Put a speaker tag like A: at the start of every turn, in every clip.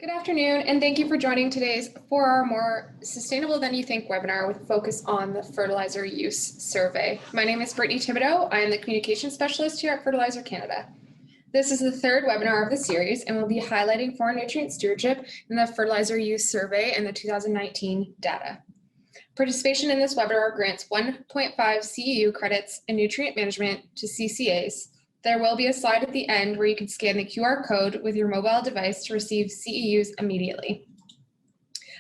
A: Good afternoon, and thank you for joining today's 4-hour More Sustainable Than You Think webinar with focus on the fertilizer use survey. My name is Brittany Thibodeau. I am the communication specialist here at Fertilizer Canada. This is the third webinar of the series, and we'll be highlighting foreign nutrient stewardship in the fertilizer use survey and the 2019 data. Participation in this webinar grants 1.5 CEU credits in nutrient management to CCAs. There will be a slide at the end where you can scan the QR code with your mobile device to receive CEUs immediately.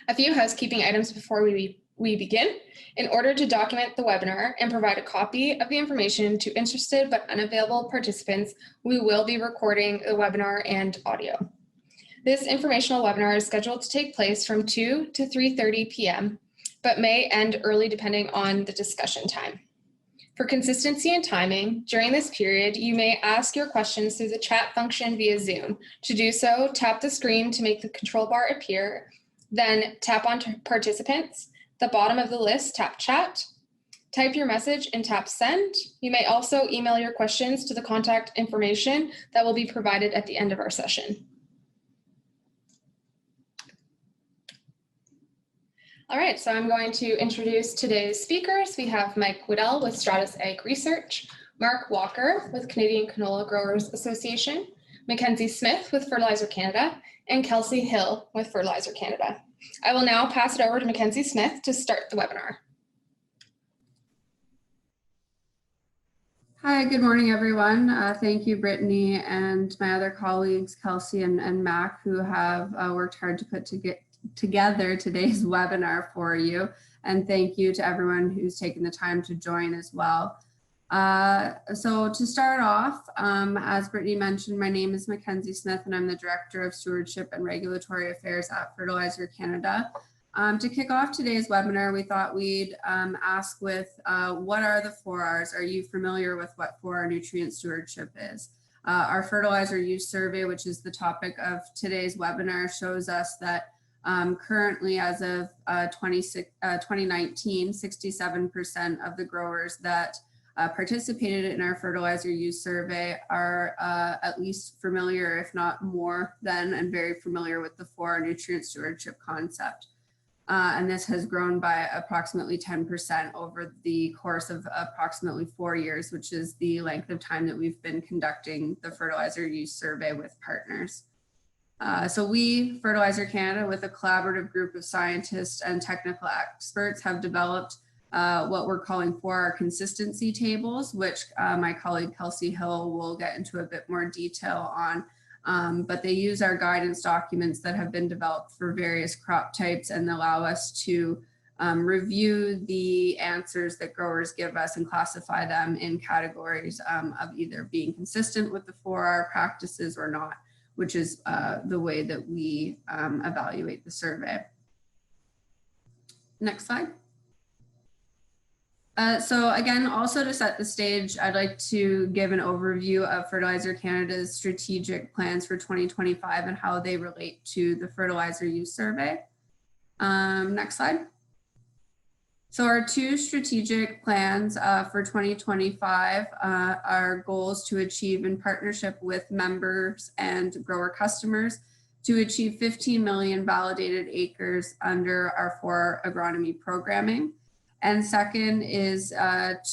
A: A few housekeeping items before we begin. In order to document the webinar and provide a copy of the information to interested but unavailable participants, we will be recording the webinar and audio. This informational webinar is scheduled to take place from 2 to 3:30 p.m., but may end early depending on the discussion time. For consistency and timing, during this period, you may ask your questions through the chat function via Zoom. To do so, tap the screen to make the control bar appear, then tap on participants. The bottom of the list, tap chat. Type your message and tap send. You may also email your questions to the contact information that will be provided at the end of our session. All right, so I'm going to introduce today's speakers. We have Mike Waddell with Stratus Ag Research, Mark Walker with Canadian Canola Growers Association, Mackenzie Smith with Fertilizer Canada, and Kelsey Hill with Fertilizer Canada. I will now pass it over to Mackenzie Smith to start the webinar.
B: Hi, good morning, everyone. Thank you, Brittany, and my other colleagues, Kelsey and Mac, who have worked hard to put together today's webinar for you. And thank you to everyone who's taken the time to join as well. So to start off, as Brittany mentioned, my name is Mackenzie Smith and I'm the Director of Stewardship and Regulatory Affairs at Fertilizer Canada. To kick off today's webinar, we thought we'd ask with what are the 4 Rs? Are you familiar with what 4R nutrient stewardship is? Our fertilizer use survey, which is the topic of today's webinar, shows us that currently, as of 2019, 67% of the growers that participated in our fertilizer use survey are at least familiar, if not more than, and very familiar with the 4R nutrient stewardship concept. And this has grown by approximately 10% over the course of approximately 4 years, which is the length of time that we've been conducting the fertilizer use survey with partners. So we, Fertilizer Canada, with a collaborative group of scientists and technical experts, have developed what we're calling 4R consistency tables, which my colleague Kelsey Hill will get into a bit more detail on. But they use our guidance documents that have been developed for various crop types and allow us to review the answers that growers give us and classify them in categories of either being consistent with the 4R practices or not, which is the way that we evaluate the survey. Next slide. So again, also to set the stage, I'd like to give an overview of Fertilizer Canada's strategic plans for 2025 and how they relate to the fertilizer use survey. Next slide. So our 2 strategic plans for 2025 are goals to achieve in partnership with members and grower customers to achieve 15 million validated acres under our 4R agronomy programming. And second is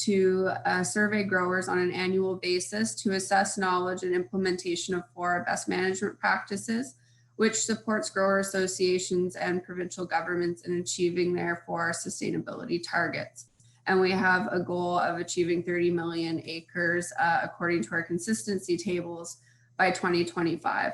B: to survey growers on an annual basis to assess knowledge and implementation of 4R best management practices, which supports grower associations and provincial governments in achieving their 4R sustainability targets. And we have a goal of achieving 30 million acres according to our consistency tables by 2025.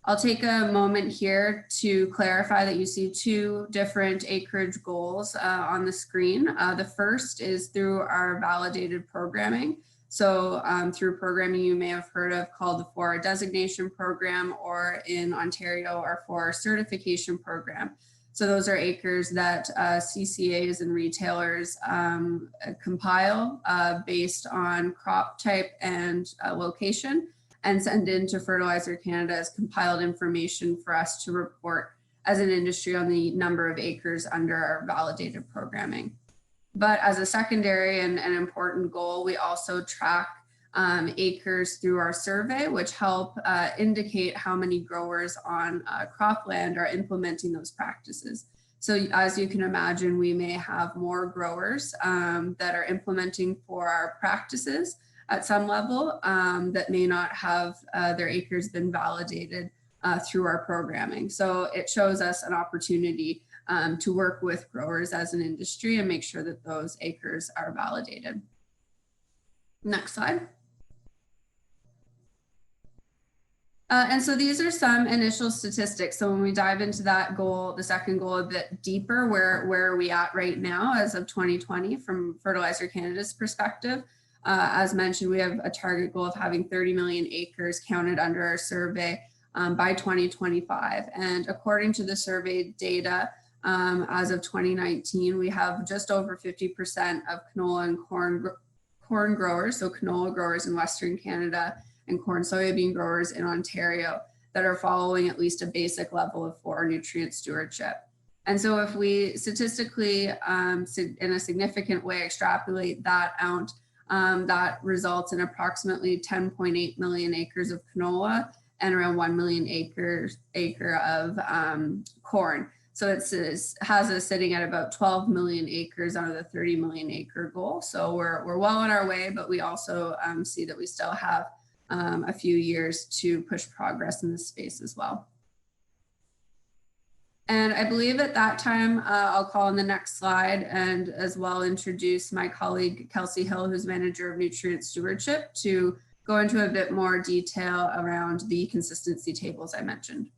B: I'll take a moment here to clarify that you see 2 different acreage goals on the screen. The first is through our validated programming. So through programming you may have heard of called the 4R designation program, or in Ontario, our 4R certification program. So those are acres that CCAs and retailers compile based on crop type and location, and send into Fertilizer Canada as compiled information for us to report as an industry on the number of acres under our validated programming. But as a secondary and an important goal, we also track acres through our survey, which help indicate how many growers on cropland are implementing those practices. So as you can imagine, we may have more growers that are implementing for our practices at some level that may not have their acres been validated through our programming. So it shows us an opportunity to work with growers as an industry and make sure that those acres are validated. Next slide. And so these are some initial statistics. So when we dive into that goal, the second goal a bit deeper, where are we at right now as of 2020 from Fertilizer Canada's perspective? As mentioned, we have a target goal of having 30 million acres counted under our survey by 2025. And according to the survey data, as of 2019, we have just over 50% of canola and corn growers, so canola growers in Western Canada and corn soybean growers in Ontario that are following at least a basic level of 4 nutrient stewardship. And so if we statistically in a significant way extrapolate that out, that results in approximately 10.8 million acres of canola and around 1 million acre of corn. So it has us sitting at about 12 million acres out of the 30 million acre goal. So we're well on our way, but we also see that we still have a few years to push progress in this space as well. And I believe at that time, I'll call on the next slide and as well introduce my colleague, Kelsey Hill, who's Manager of Nutrient Stewardship, to go into a bit more detail around the consistency tables I mentioned.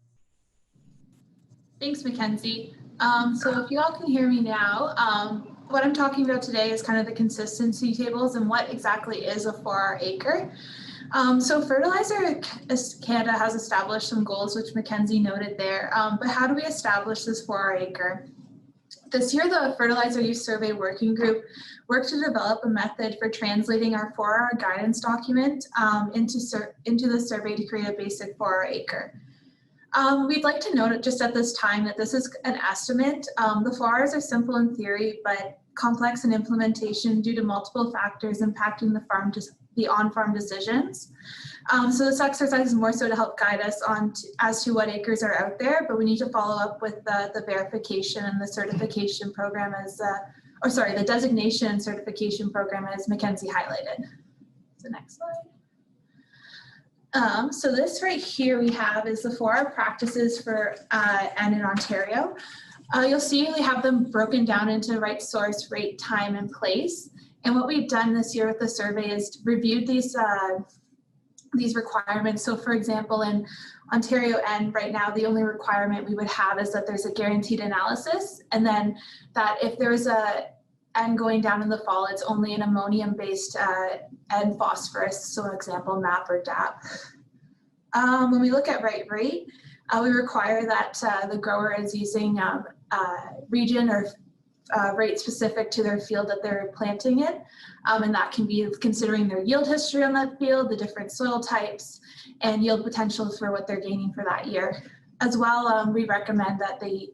C: Thanks, Mackenzie. So if you all can hear me now, what I'm talking about today is kind of the consistency tables and what exactly is a 4R acre. So Fertilizer Canada has established some goals, which Mackenzie noted there, but how do we establish this 4R acre? This year, the Fertilizer Use Survey Working Group worked to develop a method for translating our 4R guidance document into the survey to create a basic 4R acre. We'd like to note just at this time that this is an estimate. The 4Rs are simple in theory, but complex in implementation due to multiple factors impacting the on-farm decisions. So this exercise is more so to help guide us on as to what acres are out there, but we need to follow up with the verification and the certification program as, the designation and certification program as Mackenzie highlighted. So next slide. So this right here we have is the 4R practices for and in Ontario. You'll see we have them broken down into right source, rate, time, and place. And what we've done this year with the survey is reviewed these requirements. So for example, in Ontario N right now, the only requirement we would have is that there's a guaranteed analysis. And then that if there's a N going down in the fall, it's only an ammonium-based N phosphorus, so example, MAP or DAP. When we look at right rate, we require that the grower is using region or rate specific to their field that they're planting in. And that can be considering their yield history on that field, the different soil types, and yield potential for what they're gaining for that year. As well, we recommend that they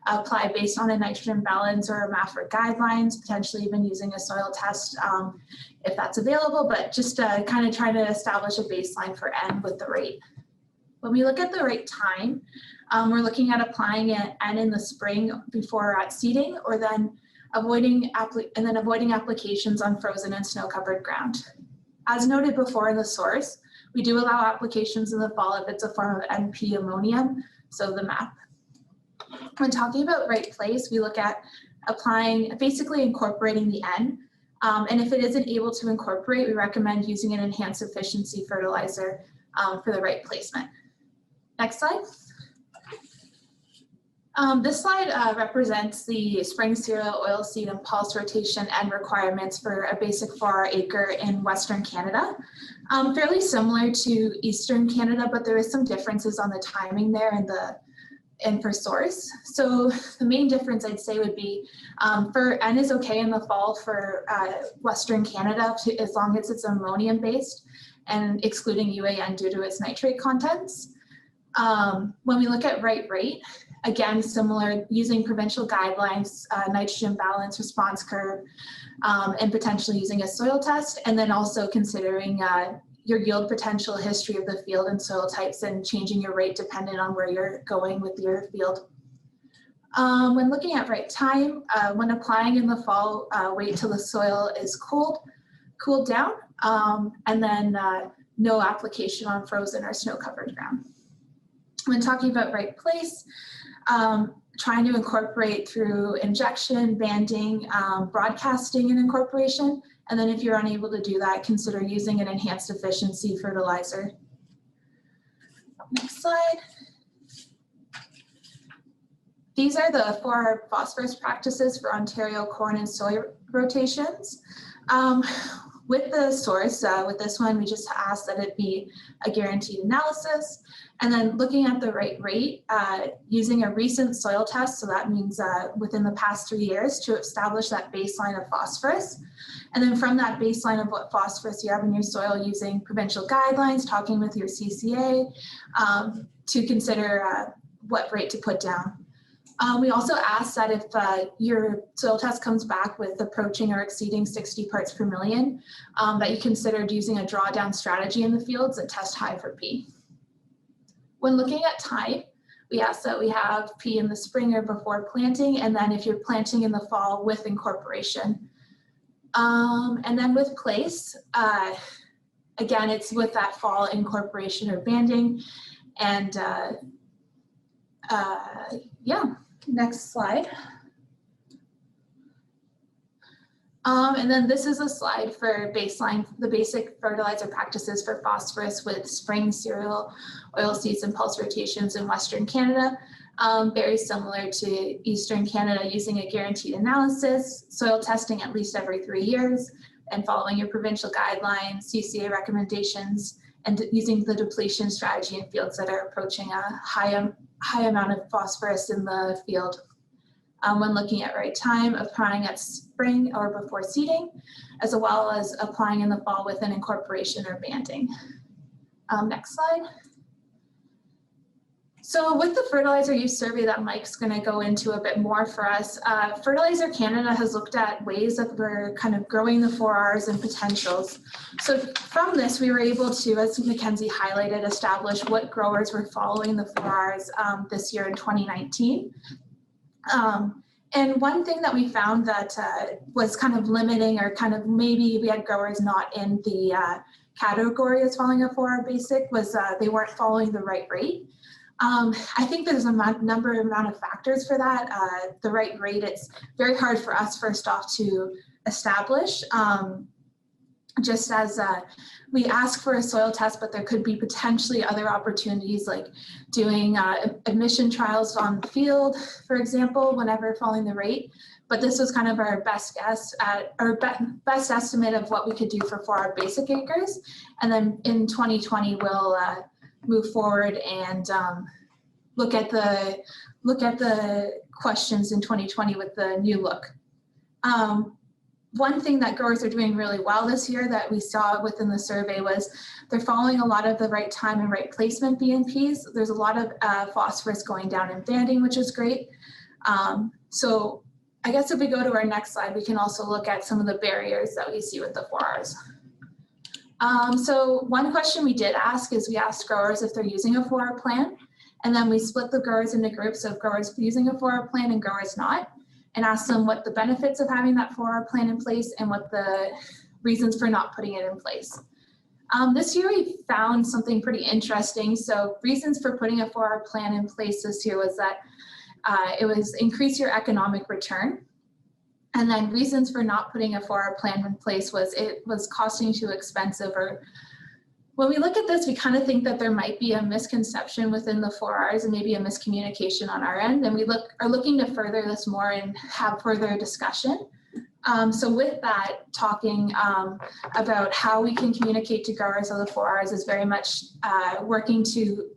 C: apply based on a nitrogen balance or a MAFRA guidelines, potentially even using a soil test if that's available, but just kind of trying to establish a baseline for N with the rate. When we look at the rate time, we're looking at applying it N in the spring before seeding, or then avoiding applications on frozen and snow-covered ground. As noted before in the source, we do allow applications in the fall if it's a form of NP ammonium, so the MAP. When talking about right place, we look at applying, basically incorporating the N. And if it isn't able to incorporate, we recommend using an enhanced efficiency fertilizer for the right placement. Next slide. This slide represents the spring cereal, oilseed, and pulse rotation and requirements for a basic 4R acre in Western Canada. Fairly similar to Eastern Canada, but there is some differences on the timing there and for source. So the main difference I'd say would be for N is okay in the fall for Western Canada as long as it's ammonium based and excluding UAN due to its nitrate contents. When we look at right rate, again, similar, using provincial guidelines, nitrogen balance, response curve, and potentially using a soil test, and then also considering your yield potential, history of the field and soil types, and changing your rate dependent on where you're going with your field. When looking at right time, when applying in the fall, wait till the soil is cooled down, and then no application on frozen or snow-covered ground. When talking about right place, trying to incorporate through injection, banding, broadcasting and incorporation. And then if you're unable to do that, consider using an enhanced efficiency fertilizer. Next slide. These are the 4 phosphorus practices for Ontario corn and soy rotations. With the source, with this one, we just asked that it be a guaranteed analysis. And then looking at the right rate, using a recent soil test, so that means within the past 3 years, to establish that baseline of phosphorus. And then from that baseline of what phosphorus you have in your soil, using provincial guidelines, talking with your CCA to consider what rate to put down. We also asked that if your soil test comes back with approaching or exceeding 60 parts per million, that you considered using a drawdown strategy in the fields that test high for P. When looking at time, we asked that we have P in the spring or before planting, and then if you're planting in the fall with incorporation. And then with place, again, it's with that fall incorporation or banding. And yeah, next slide. And then this is a slide for baseline, the basic fertilizer practices for phosphorus with spring, cereal, oilseeds, and pulse rotations in Western Canada. Very similar to Eastern Canada, using a guaranteed analysis, soil testing at least every 3 years, and following your provincial guidelines, CCA recommendations, and using the depletion strategy in fields that are approaching a high amount of phosphorus in the field. When looking at right time, applying at spring or before seeding, as well as applying in the fall with an incorporation or banding. Next slide. So with the fertilizer use survey that Mike's going to go into a bit more for us, Fertilizer Canada has looked at ways that we're kind of growing the 4Rs and potentials. So from this, we were able to, as Mackenzie highlighted, establish what growers were following the 4Rs this year in 2019. And one thing that we found that was kind of limiting, or kind of maybe we had growers not in the category as following a 4R basic, was they weren't following the right rate. I think there's a amount of factors for that. The right rate, it's very hard for us first off to establish. Just as we ask for a soil test, but there could be potentially other opportunities like doing admission trials on the field, for example, whenever following the rate. But this was kind of our best guess at, or best estimate of what we could do for 4R basic acres. And then in 2020, we'll move forward and look at the questions in 2020 with the new look. One thing that growers are doing really well this year that we saw within the survey was they're following a lot of the right time and right placement BNPs. There's a lot of phosphorus going down in banding, which is great. So I guess if we go to our next slide, we can also look at some of the barriers that we see with the 4Rs. So one question we did ask is we asked growers if they're using a 4R plan, and then we split the growers into groups of growers using a 4R plan and growers not, and asked them what the benefits of having that 4R plan in place and what the reasons for not putting it in place. This year we found something pretty interesting. So reasons for putting a 4R plan in place this year was that it was increase your economic return. And then reasons for not putting a 4R plan in place was it was costing too expensive. Or when we look at this, we kind of think that there might be a misconception within the 4Rs and maybe a miscommunication on our end. And we are looking to further this more and have further discussion. So with that, talking about how we can communicate to growers of the 4Rs is very much working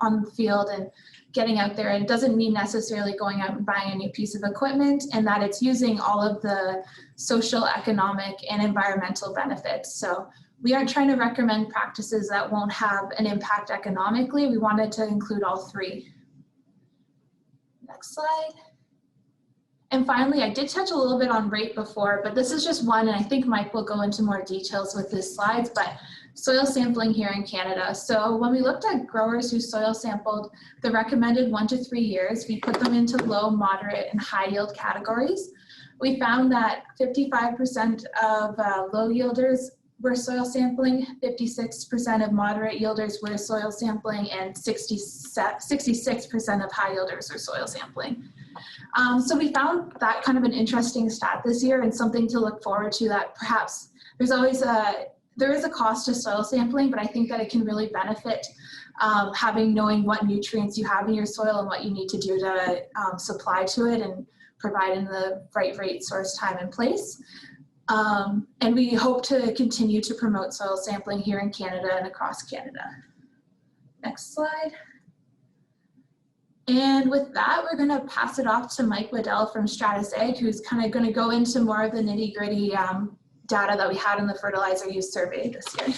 C: on the field and getting out there. And it doesn't mean necessarily going out and buying a new piece of equipment, and that it's using all of the social, economic, and environmental benefits. So we aren't trying to recommend practices that won't have an impact economically. We wanted to include all three. Next slide. And finally, I did touch a little bit on rate before, but this is just one, and I think Mike will go into more details with his slides, but soil sampling here in Canada. So when we looked at growers who soil sampled the recommended 1 to 3 years, we put them into low, moderate, and high yield categories. We found that 55% of low yielders were soil sampling, 56% of moderate yielders were soil sampling, and 66% of high yielders were soil sampling. So we found that kind of an interesting stat this year and something to look forward to, that perhaps there is a cost to soil sampling, but I think that it can really benefit knowing what nutrients you have in your soil and what you need to do to supply to it and provide in the right rate, source, time, and place. And we hope to continue to promote soil sampling here in Canada and across Canada. Next slide. And with that, we're going to pass it off to Mike Waddell from Stratus Ag, who's kind of going to go into more of the nitty-gritty data that we had in the fertilizer use survey this year.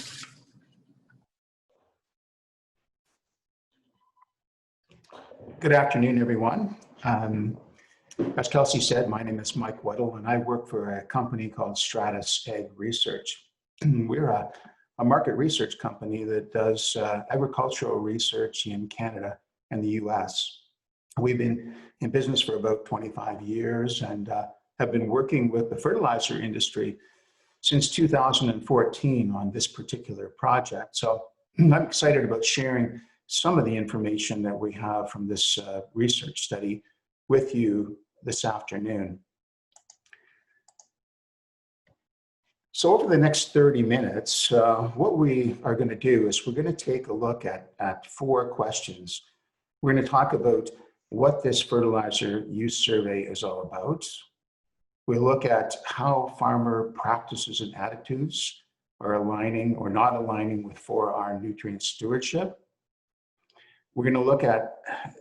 D: Good afternoon, everyone. As Kelsey said, my name is Mike Waddell, and I work for a company called Stratus Ag Research. We're a market research company that does agricultural research in Canada and the US. We've been in business for about 25 years and have been working with the fertilizer industry since 2014 on this particular project. So I'm excited about sharing some of the information that we have from this research study with you this afternoon. So over the next 30 minutes, what we are going to do is we're going to take a look at 4 questions. We're going to talk about what this fertilizer use survey is all about. We'll look at how farmer practices and attitudes are aligning or not aligning with 4R nutrient stewardship. We're going to look at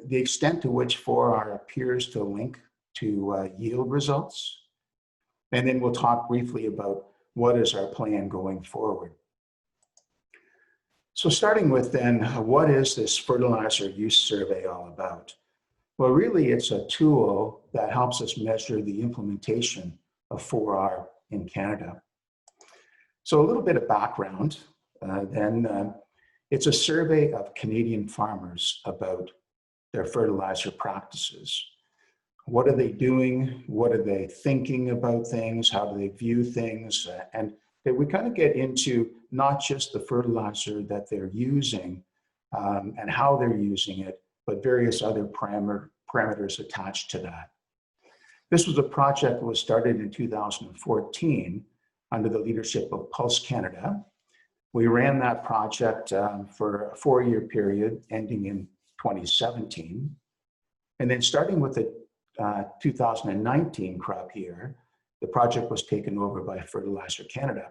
D: the extent to which 4R appears to link to yield results. And then we'll talk briefly about what is our plan going forward. So starting with then, what is this fertilizer use survey all about? Well, really it's a tool that helps us measure the implementation of 4R in Canada. So a little bit of background, it's a survey of Canadian farmers about their fertilizer practices. What are they doing? What are they thinking about things? How do they view things? And that we kind of get into not just the fertilizer that they're using and how they're using it, but various other parameters attached to that. This was a project that was started in 2014 under the leadership of Pulse Canada. We ran that project for a 4-year period ending in 2017. And then starting with the 2019 crop year, the project was taken over by Fertilizer Canada.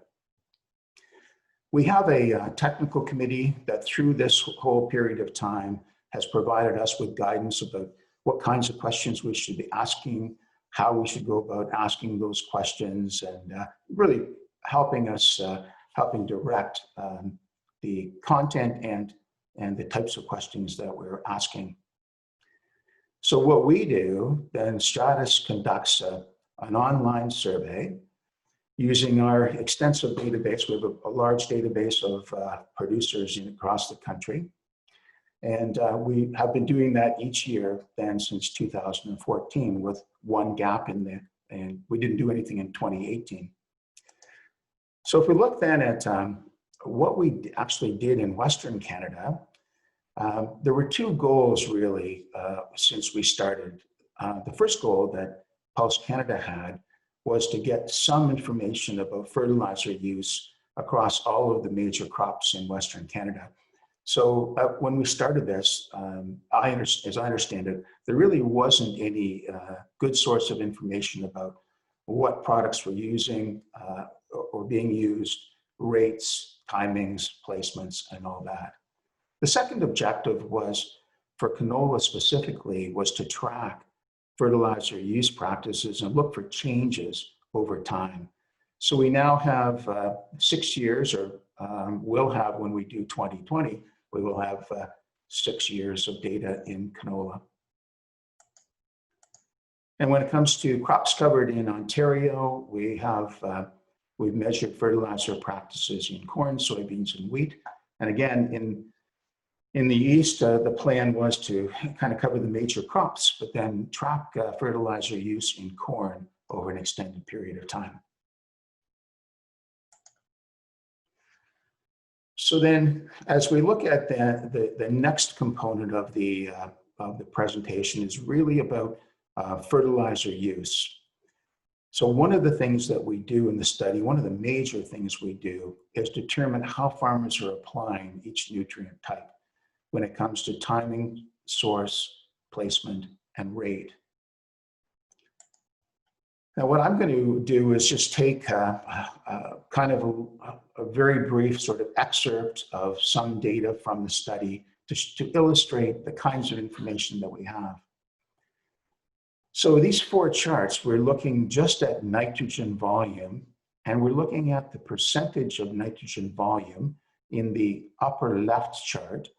D: We have a technical committee that through this whole period of time has provided us with guidance about what kinds of questions we should be asking, how we should go about asking those questions, and really helping us, helping direct the content and the types of questions that we're asking. So what we do, then Stratus conducts an online survey using our extensive database. We have a large database of producers across the country. And we have been doing that each year then since 2014 with one gap in there, and we didn't do anything in 2018. So if we look then at what we actually did in Western Canada, there were 2 goals really since we started. The first goal that Pulse Canada had was to get some information about fertilizer use across all of the major crops in Western Canada. So when we started this, as I understand it, there really wasn't any good source of information about what products were using or being used, rates, timings, placements, and all that. The second objective was, for canola specifically, was to track fertilizer use practices and look for changes over time. So we now have 6 years or we'll have, when we do 2020, we will have 6 years of data in canola. And when it comes to crops covered in Ontario, we've measured fertilizer practices in corn, soybeans, and wheat. And again, in the east, the plan was to kind of cover the major crops, but then track fertilizer use in corn over an extended period of time. So then, as we look at the next component of the presentation is really about fertilizer use. So one of the things that we do in the study, one of the major things we do, is determine how farmers are applying each nutrient type when it comes to timing, source, placement, and rate. Now, what I'm going to do is just take kind of a very brief sort of excerpt of some data from the study to illustrate the kinds of information that we have. So these 4 charts, we're looking just at nitrogen volume, and we're looking at the percentage of nitrogen volume in the upper left chart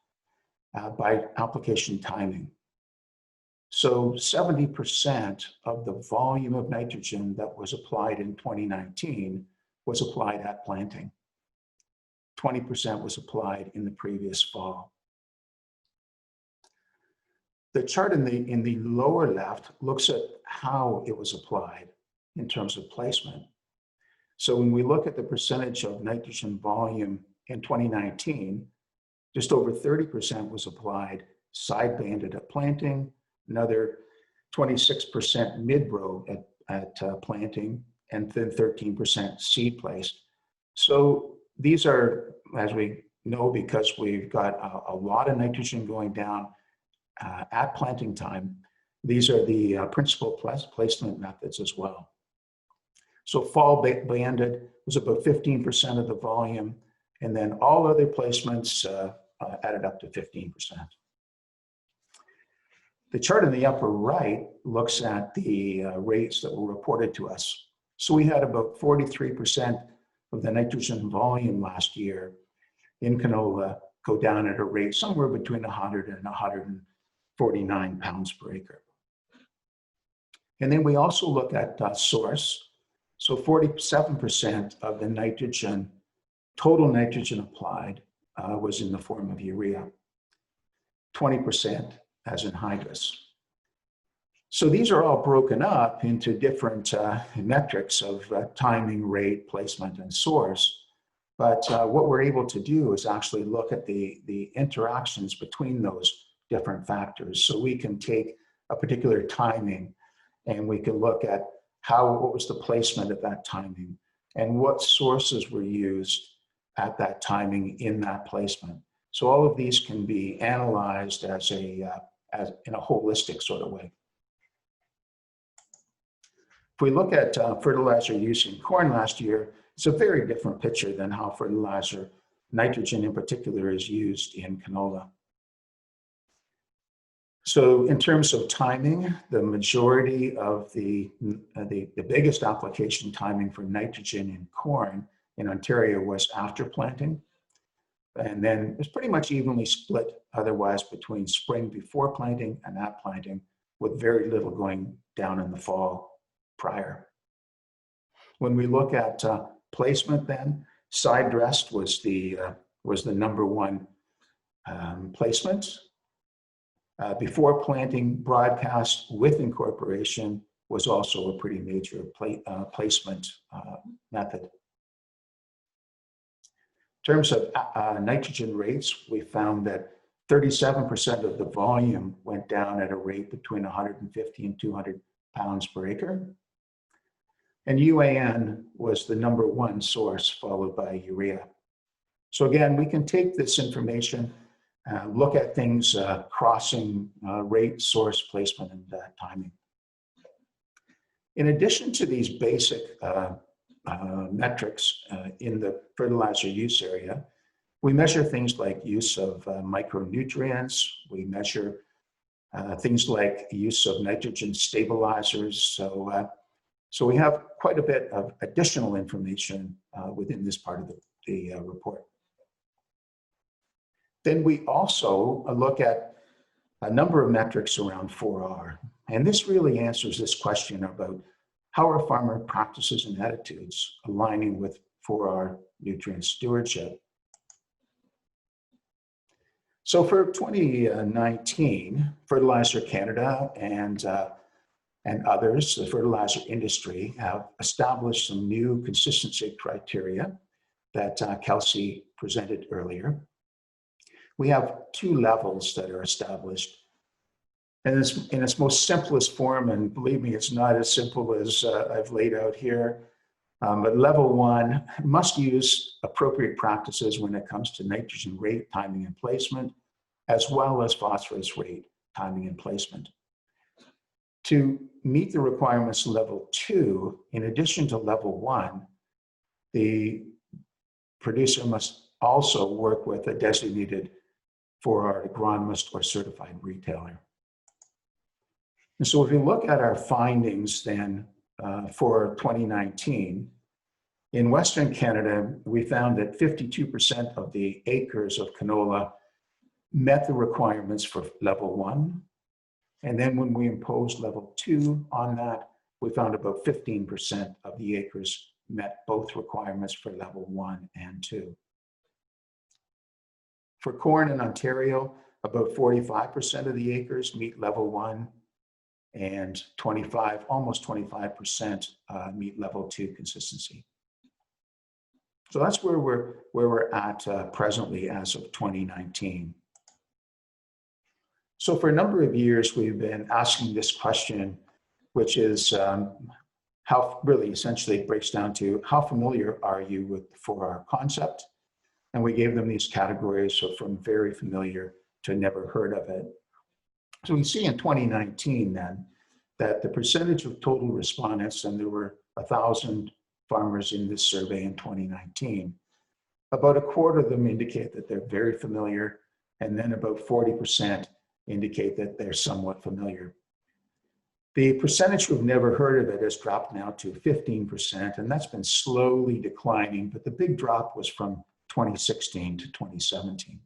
D: by application timing. So 70% of the volume of nitrogen that was applied in 2019 was applied at planting. 20% was applied in the previous fall. The chart in the lower left looks at how it was applied in terms of placement. So when we look at the percentage of nitrogen volume in 2019, just over 30% was applied side-banded at planting, another 26% mid-row at planting, and then 13% seed placed. So these are, as we know, because we've got a lot of nitrogen going down at planting time, these are the principal placement methods as well. So fall banded was about 15% of the volume, and then all other placements added up to 15%. The chart in the upper right looks at the rates that were reported to us. So we had about 43% of the nitrogen volume last year in canola go down at a rate somewhere between 100 and 149 pounds per acre. And then we also look at source. So 47% of the nitrogen, total nitrogen applied was in the form of urea, 20% as anhydrous. So these are all broken up into different metrics of timing, rate, placement, and source. But what we're able to do is actually look at the interactions between those different factors. So we can take a particular timing and we can look at what was the placement of that timing and what sources were used at that timing in that placement. So all of these can be analyzed as in a holistic sort of way. If we look at fertilizer use in corn last year, it's a very different picture than how fertilizer, nitrogen in particular, is used in canola. So in terms of timing, the majority of the biggest application timing for nitrogen in corn in Ontario was after planting. And then it's pretty much evenly split otherwise between spring before planting and at planting, with very little going down in the fall prior. When we look at placement then, side dressed was the number one placement. Before planting, broadcast with incorporation was also a pretty major placement method. In terms of nitrogen rates, we found that 37% of the volume went down at a rate between 150 and 200 pounds per acre. And UAN was the number one source, followed by urea. So again, we can take this information, look at things crossing rate, source, placement, and timing. In addition to these basic metrics in the fertilizer use area, we measure things like use of micronutrients. We measure things like use of nitrogen stabilizers. So we have quite a bit of additional information within this part of the report. Then we also look at a number of metrics around 4R. And this really answers this question about how are farmer practices and attitudes aligning with 4R nutrient stewardship. So for 2019, Fertilizer Canada and others, the fertilizer industry, have established some new consistency criteria that Kelsey presented earlier. We have 2 levels that are established. And in its most simplest form, and believe me, it's not as simple as I've laid out here, but level 1 must use appropriate practices when it comes to nitrogen rate, timing, and placement, as well as phosphorus rate, timing, and placement. To meet the requirements of level 2, in addition to level 1, the producer must also work with a designated 4R agronomist or certified retailer. And so if you look at our findings then for 2019, in Western Canada, we found that 52% of the acres of canola met the requirements for level 1. And then when we imposed level 2 on that, we found about 15% of the acres met both requirements for level 1 and 2. For corn in Ontario, about 45% of the acres meet level 1, and almost 25% meet level 2 consistency. So that's where we're at presently as of 2019. So for a number of years, we've been asking this question, which is how really essentially it breaks down to how familiar are you with the 4R concept? And we gave them these categories, so from very familiar to never heard of it. So we see in 2019 then that the percentage of total respondents, and there were 1,000 farmers in this survey in 2019, about a quarter of them indicate that they're very familiar, and then about 40% indicate that they're somewhat familiar. The percentage who've never heard of it has dropped now to 15%, and that's been slowly declining, but the big drop was from 2016 to 2017.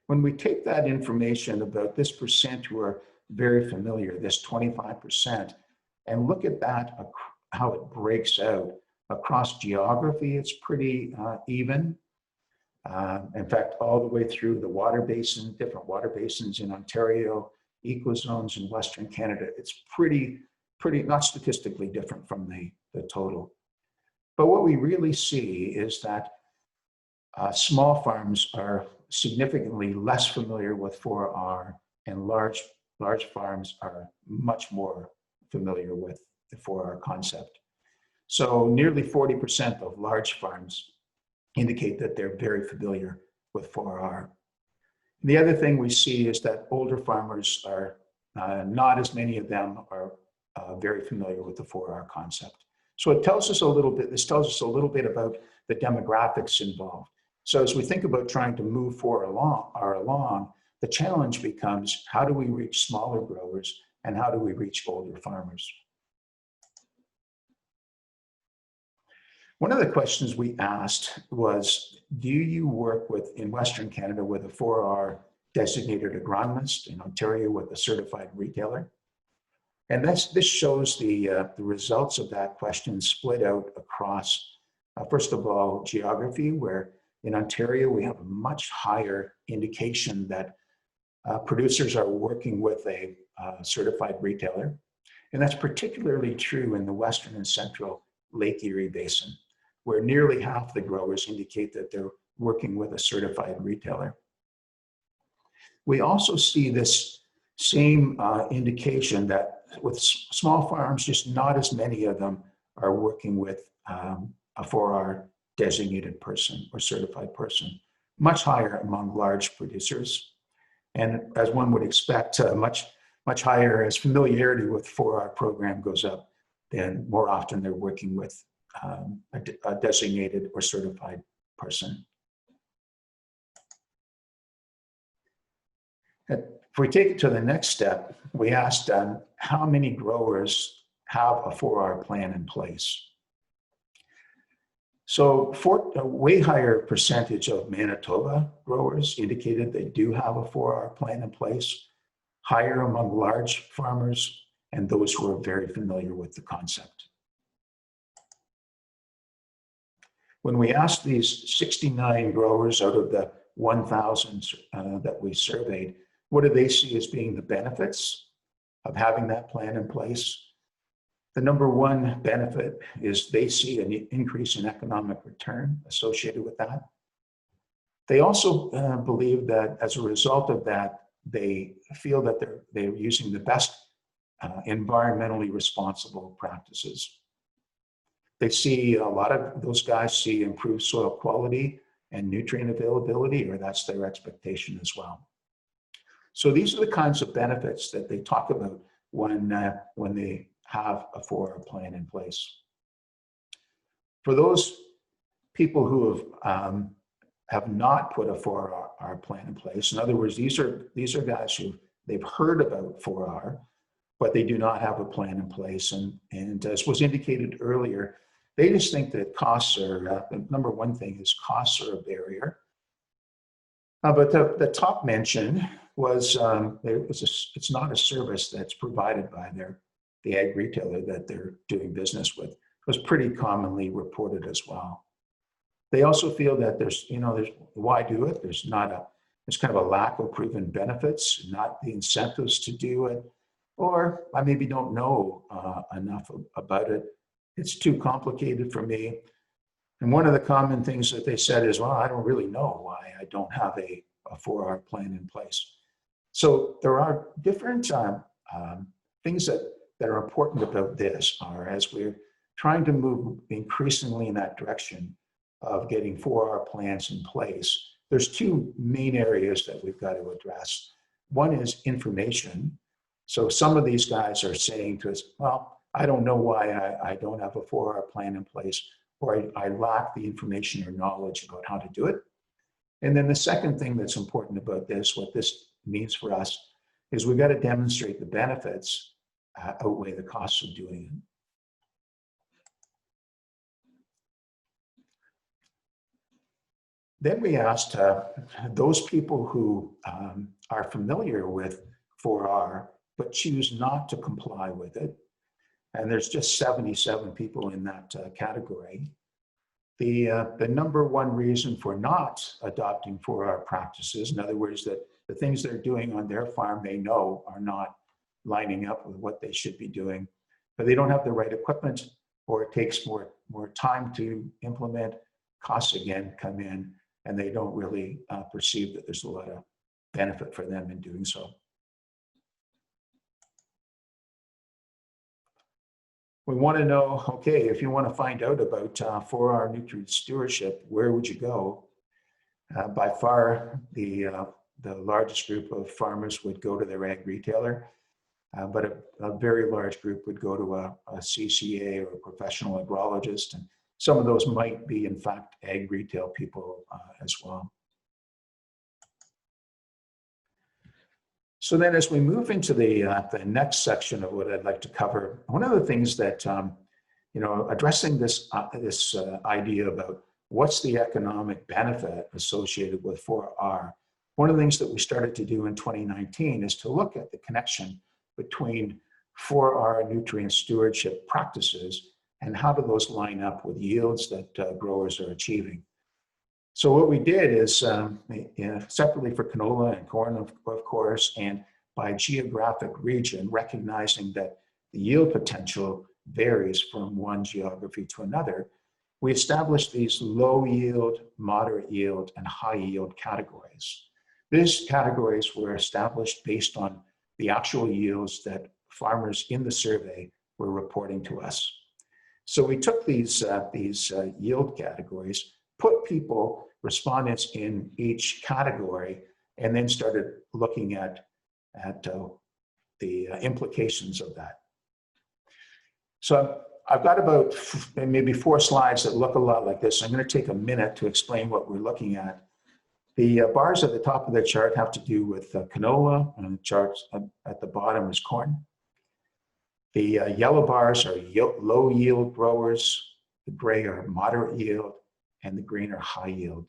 D: When we take that information about this percent who are very familiar, this 25%, and look at that, how it breaks out across geography, it's pretty even. In fact, all the way through the water basin, different water basins in Ontario, ecozones in Western Canada, it's pretty not statistically different from the total. But what we really see is that small farms are significantly less familiar with 4R, and large farms are much more familiar with the 4R concept. So nearly 40% of large farms indicate that they're very familiar with 4R. The other thing we see is that older farmers are, not as many of them are very familiar with the 4R concept. So this tells us a little bit about the demographics involved. So as we think about trying to move 4R along, the challenge becomes, how do we reach smaller growers and how do we reach older farmers? One of the questions we asked was, do you work in Western Canada with a 4R designated agronomist, in Ontario with a certified retailer? And this shows the results of that question split out across, first of all, geography, where in Ontario we have a much higher indication that producers are working with a certified retailer. And that's particularly true in the Western and Central Lake Erie Basin, where nearly half the growers indicate that they're working with a certified retailer. We also see this same indication that with small farms, just not as many of them are working with a 4R designated person or certified person, much higher among large producers. And as one would expect, much higher as familiarity with 4R program goes up, then more often they're working with a designated or certified person. If we take it to the next step, we asked how many growers have a 4R plan in place. So a way higher percentage of Manitoba growers indicated they do have a 4R plan in place, higher among large farmers and those who are very familiar with the concept. When we asked these 69 growers out of the 1,000 that we surveyed, what do they see as being the benefits of having that plan in place? The number one benefit is they see an increase in economic return associated with that. They also believe that as a result of that, they feel that they're using the best environmentally responsible practices. They see a lot of those guys see improved soil quality and nutrient availability, or that's their expectation as well. So these are the kinds of benefits that they talk about when they have a 4R plan in place. For those people who have not put a 4R plan in place, in other words, these are guys who they've heard about 4R, but they do not have a plan in place. And as was indicated earlier, they just think that costs are, the number one thing is costs are a barrier. But the top mention was, it's not a service that's provided by the ag retailer that they're doing business with. It was pretty commonly reported as well. They also feel that there's why do it? There's kind of a lack of proven benefits, not the incentives to do it, or I maybe don't know enough about it. It's too complicated for me. And one of the common things that they said is, well, I don't really know why I don't have a 4R plan in place. So there are different things that are important about this are as we're trying to move increasingly in that direction of getting 4R plans in place, there's two main areas that we've got to address. One is information. So some of these guys are saying to us, well, I don't know why I don't have a 4R plan in place, or I lack the information or knowledge about how to do it. And then the second thing that's important about this, what this means for us, is we've got to demonstrate the benefits outweigh the costs of doing it. Then we asked those people who are familiar with 4R but choose not to comply with it, and there's just 77 people in that category. The number one reason for not adopting 4R practices, in other words, that the things they're doing on their farm they know are not lining up with what they should be doing, but they don't have the right equipment, or it takes more time to implement, costs again come in, and they don't really perceive that there's a lot of benefit for them in doing so. We want to know, okay, if you want to find out about 4R nutrient stewardship, where would you go? By far, the largest group of farmers would go to their ag retailer, but a very large group would go to a CCA or a professional agrologist, and some of those might be, in fact, ag retail people as well. So then as we move into the next section of what I'd like to cover, one of the things that, addressing this idea about what's the economic benefit associated with 4R, one of the things that we started to do in 2019 is to look at the connection between 4R nutrient stewardship practices and how do those line up with yields that growers are achieving. So what we did is separately for canola and corn, of course, and by geographic region, recognizing that the yield potential varies from one geography to another, we established these low yield, moderate yield, and high yield categories. These categories were established based on the actual yields that farmers in the survey were reporting to us. So we took these yield categories, put people, respondents in each category, and then started looking at the implications of that. So I've got about maybe 4 slides that look a lot like this. I'm going to take a minute to explain what we're looking at. The bars at the top of the chart have to do with canola, and the charts at the bottom is corn. The yellow bars are low yield growers. the gray are moderate yield, and the green are high yield.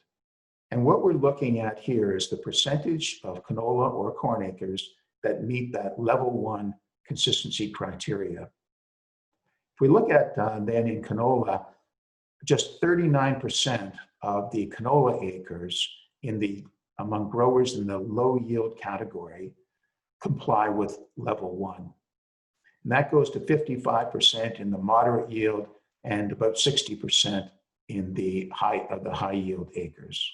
D: And what we're looking at here is the percentage of canola or corn acres that meet that level 1 consistency criteria. If we look at then in canola, just 39% of the canola acres among growers in the low yield category comply with level 1. And that goes to 55% in the moderate yield and about 60% in the high yield acres.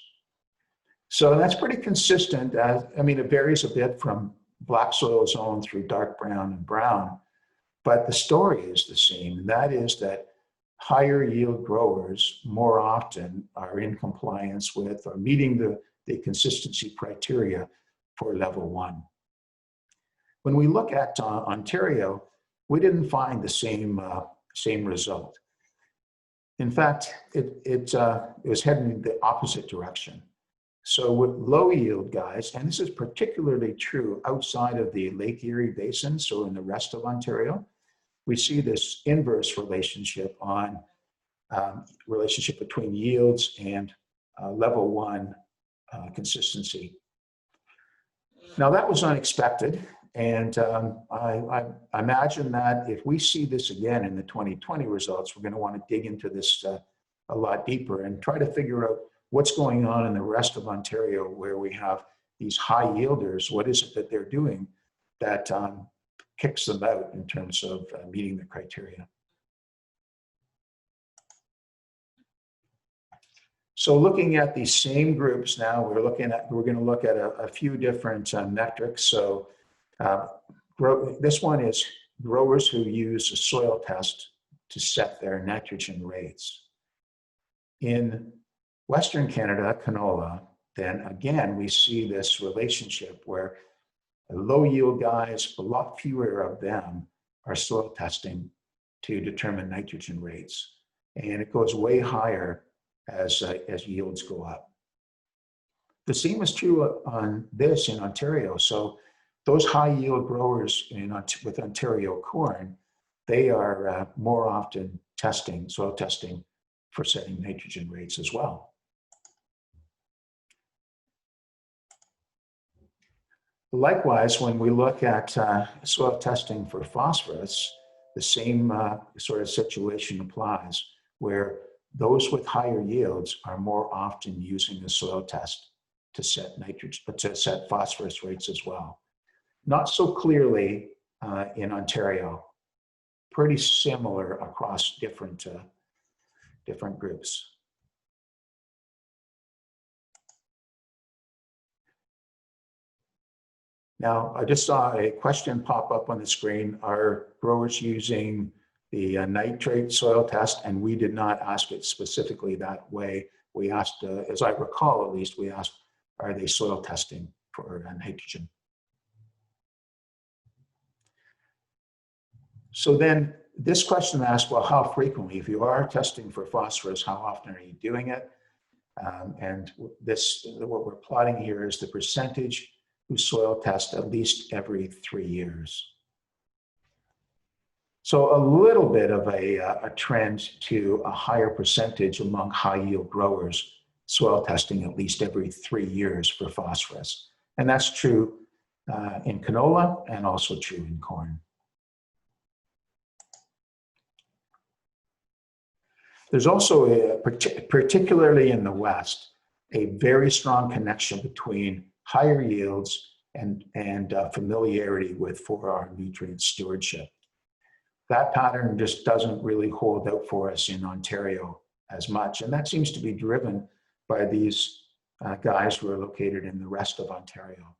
D: So that's pretty consistent. It varies a bit from black soil zone through dark brown and brown, but the story is the same. And that is that higher yield growers more often are in compliance with or meeting the consistency criteria for level 1. When we look at Ontario, we didn't find the same result. In fact, it was heading in the opposite direction. So with low yield guys, and this is particularly true outside of the Lake Erie Basin, so in the rest of Ontario, we see this inverse relationship on relationship between yields and level 1 consistency. Now that was unexpected, and I imagine that if we see this again in the 2020 results, we're going to want to dig into this a lot deeper and try to figure out what's going on in the rest of Ontario where we have these high yielders. What is it that they're doing that kicks them out in terms of meeting the criteria? So looking at these same groups now, we're going to look at a few different metrics. So this one is growers who use a soil test to set their nitrogen rates. In Western Canada, canola, then again, we see this relationship where low yield guys, a lot fewer of them are soil testing to determine nitrogen rates. And it goes way higher as yields go up. The same is true on this in Ontario. So those high yield growers with Ontario corn, they are more often soil testing for setting nitrogen rates as well. Likewise, when we look at soil testing for phosphorus, the same sort of situation applies, where those with higher yields are more often using the soil test to set set phosphorus rates as well. Not so clearly in Ontario, pretty similar across different groups. Now, I just saw a question pop up on the screen. Are growers using the nitrate soil test? And we did not ask it specifically that way. We asked, as I recall at least, we asked, are they soil testing for nitrogen? So then this question asks, well, how frequently? If you are testing for phosphorus, how often are you doing it? And what we're plotting here is the percentage who soil test at least every 3 years. So a little bit of a trend to a higher percentage among high yield growers soil testing at least every 3 years for phosphorus. And that's true in canola and also true in corn. There's also, particularly in the West, a very strong connection between higher yields and familiarity with 4R nutrient stewardship. That pattern just doesn't really hold out for us in Ontario as much. And that seems to be driven by these guys who are located in the rest of Ontario.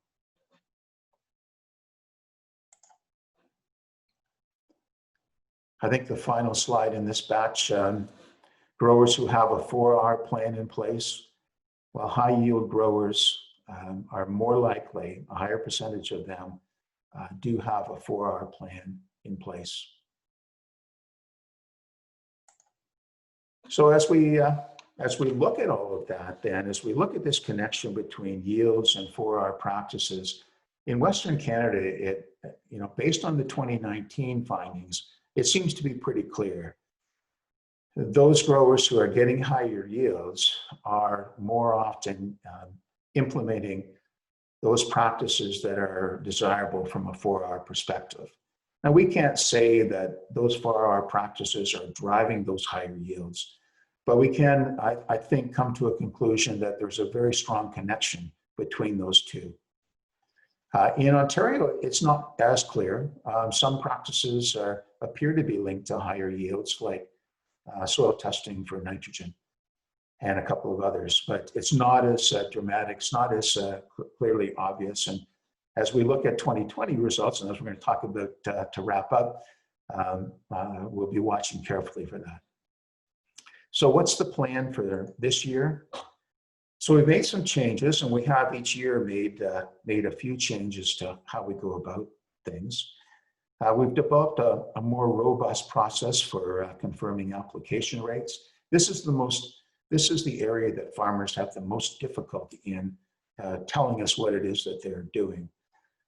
D: I think the final slide in this batch, growers who have a 4R plan in place, while high yield growers are more likely, a higher percentage of them do have a 4R plan in place. So as we look at all of that, then as we look at this connection between yields and 4R practices in Western Canada, based on the 2019 findings, it seems to be pretty clear. those growers who are getting higher yields are more often implementing those practices that are desirable from a 4R perspective. Now, we can't say that those 4R practices are driving those higher yields, but we can, I think, come to a conclusion that there's a very strong connection between those two. In Ontario, it's not as clear. Some practices appear to be linked to higher yields, like soil testing for nitrogen and a couple of others, but it's not as dramatic, it's not as clearly obvious. And as we look at 2020 results, and as we're going to talk about to wrap up, we'll be watching carefully for that. So what's the plan for this year? So we've made some changes, and we have each year made a few changes to how we go about things. We've developed a more robust process for confirming application rates. This is the area that farmers have the most difficulty in telling us what it is that they're doing,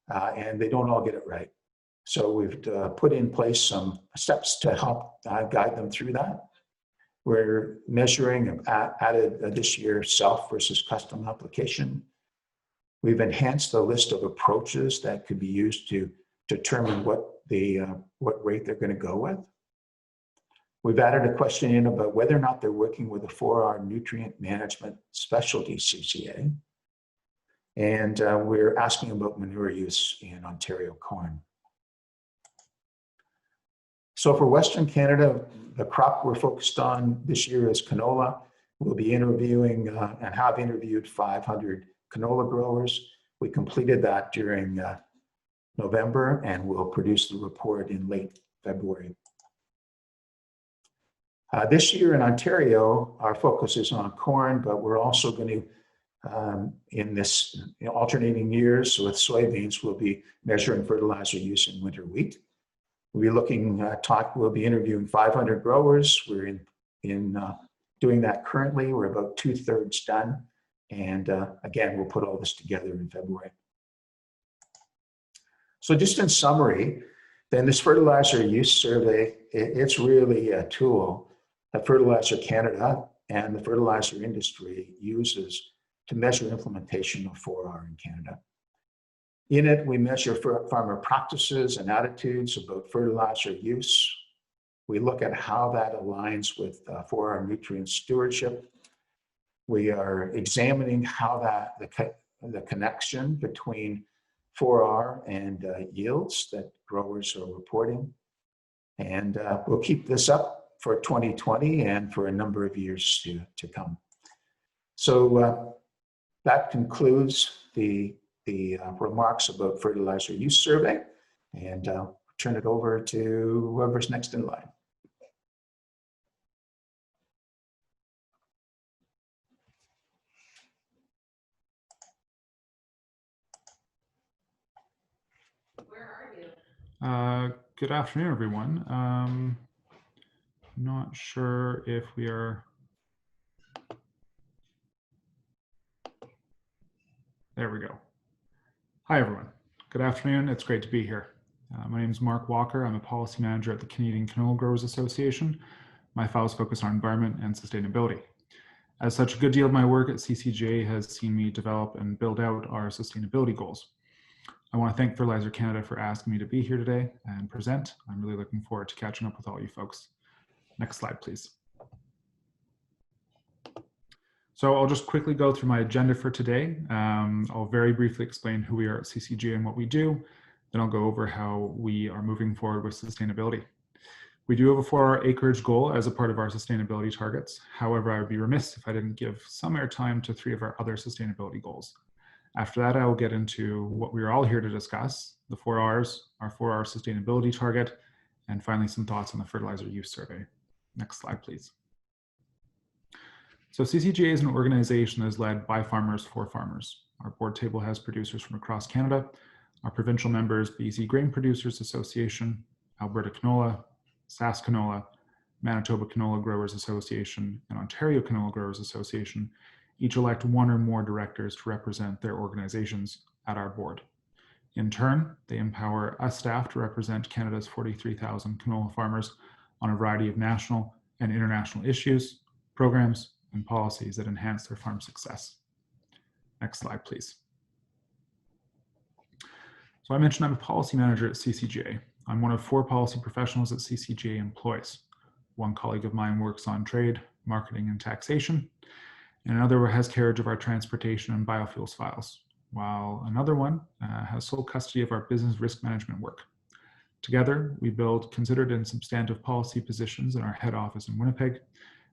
D: and they don't all get it right. So we've put in place some steps to help guide them through that. We're measuring and added this year self versus custom application. We've enhanced the list of approaches that could be used to determine what rate they're going to go with. We've added a question in about whether or not they're working with a 4R nutrient management specialty CCA. And we're asking about manure use in Ontario corn. So for Western Canada, the crop we're focused on this year is canola. We'll be interviewing and have interviewed 500 canola growers. We completed that during November, and we'll produce the report in late February. This year in Ontario, our focus is on corn, but we're also going to, in this alternating years with soybeans, we'll be measuring fertilizer use in winter wheat. We'll be looking we'll be interviewing 500 growers. We're in doing that currently. We're about 2/3 done. And again, we'll put all this together in February. So just in summary, then this fertilizer use survey, it's really a tool that Fertilizer Canada and the fertilizer industry uses to measure implementation of 4R in Canada. In it, we measure farmer practices and attitudes about fertilizer use. We look at how that aligns with 4R nutrient stewardship. We are examining how the connection between 4R and yields that growers are reporting. And we'll keep this up for 2020 and for a number of years to come. So that concludes the remarks about fertilizer use survey, and I'll turn it over to whoever's next in line.
E: Good afternoon, everyone. Not sure if we are. There we go. Hi, everyone. Good afternoon. It's great to be here. My name is Mark Walker. I'm a policy manager at the Canadian Canola Growers Association. My files focus on environment and sustainability. As such, a good deal of my work at CCGA has seen me develop and build out our sustainability goals. I want to thank Fertilizer Canada for asking me to be here today and present. I'm really looking forward to catching up with all you folks. Next slide, please. So I'll just quickly go through my agenda for today. I'll very briefly explain who we are at CCGA and what we do. Then I'll go over how we are moving forward with sustainability. We do have a 4R acreage goal as a part of our sustainability targets. However, I would be remiss if I didn't give some airtime to 3 of our other sustainability goals. After that, I will get into what we are all here to discuss, the 4Rs, our 4R sustainability target, and finally some thoughts on the fertilizer use survey. Next slide, please. So CCGA is an organization that is led by farmers for farmers. Our board table has producers from across Canada. Our provincial members, BC Grain Producers Association, Alberta Canola, Sask Canola, Manitoba Canola Growers Association, and Ontario Canola Growers Association each elect 1 or more directors to represent their organizations at our board. In turn, they empower us staff to represent Canada's 43,000 canola farmers on a variety of national and international issues, programs, and policies that enhance their farm success. Next slide, please. So I mentioned I'm a policy manager at CCGA. I'm one of 4 policy professionals that CCGA employs. One colleague of mine works on trade, marketing, and taxation, and another has carriage of our transportation and biofuels files, while another one has sole custody of our business risk management work. Together, we build considered and substantive policy positions in our head office in Winnipeg.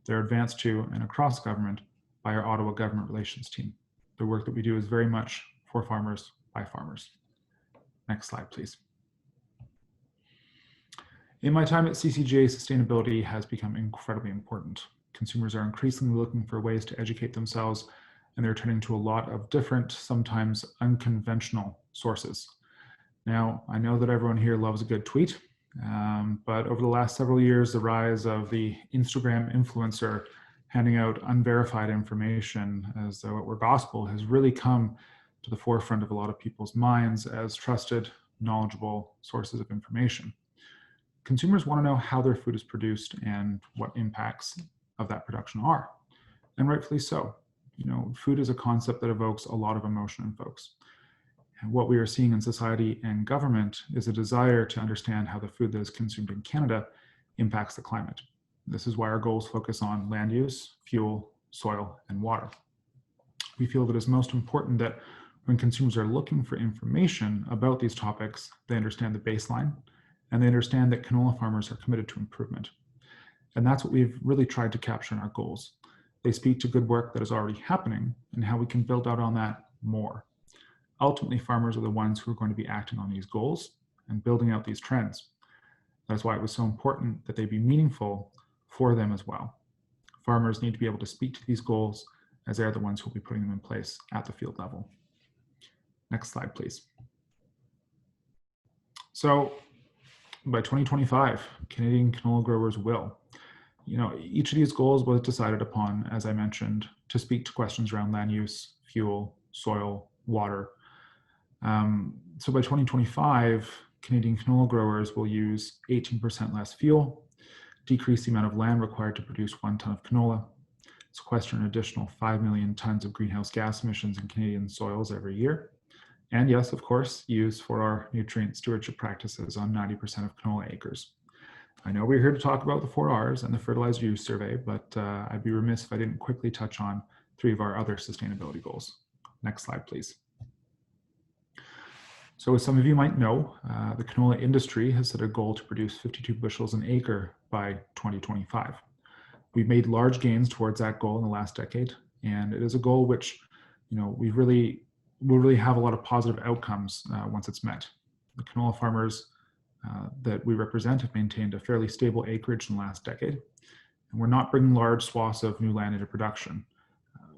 E: They're advanced to and across government by our Ottawa Government Relations team. The work that we do is very much for farmers by farmers. Next slide, please. In my time at CCGA, sustainability has become incredibly important. Consumers are increasingly looking for ways to educate themselves, and they're turning to a lot of different, sometimes unconventional sources. Now, I know that everyone here loves a good tweet, but over the last several years, the rise of the Instagram influencer handing out unverified information as though it were gospel has really come to the forefront of a lot of people's minds as trusted, knowledgeable sources of information. Consumers want to know how their food is produced and what impacts of that production are, and rightfully so. You know, food is a concept that evokes a lot of emotion in folks. And what we are seeing in society and government is a desire to understand how the food that is consumed in Canada impacts the climate. This is why our goals focus on land use, fuel, soil, and water. We feel that it's most important that when consumers are looking for information about these topics, they understand the baseline and they understand that canola farmers are committed to improvement. And that's what we've really tried to capture in our goals. They speak to good work that is already happening and how we can build out on that more. Ultimately, farmers are the ones who are going to be acting on these goals and building out these trends. That's why it was so important that they be meaningful for them as well. Farmers need to be able to speak to these goals as they're the ones who will be putting them in place at the field level. Next slide, please. So by 2025, Canadian canola growers will. You know, each of these goals was decided upon, as I mentioned, to speak to questions around land use, fuel, soil, water. So by 2025, Canadian canola growers will use 18% less fuel, decrease the amount of land required to produce 1 ton of canola, sequester an additional 5 million tons of greenhouse gas emissions in Canadian soils every year, and yes, of course, use for our nutrient stewardship practices on 90% of canola acres. I know we're here to talk about the 4 Rs and the fertilizer use survey, but I'd be remiss if I didn't quickly touch on 3 of our other sustainability goals. Next slide, please. So as some of you might know, the canola industry has set a goal to produce 52 bushels an acre by 2025. We've made large gains towards that goal in the last decade, and it is a goal which, you know, will really have a lot of positive outcomes once it's met. The canola farmers that we represent have maintained a fairly stable acreage in the last decade, and we're not bringing large swaths of new land into production.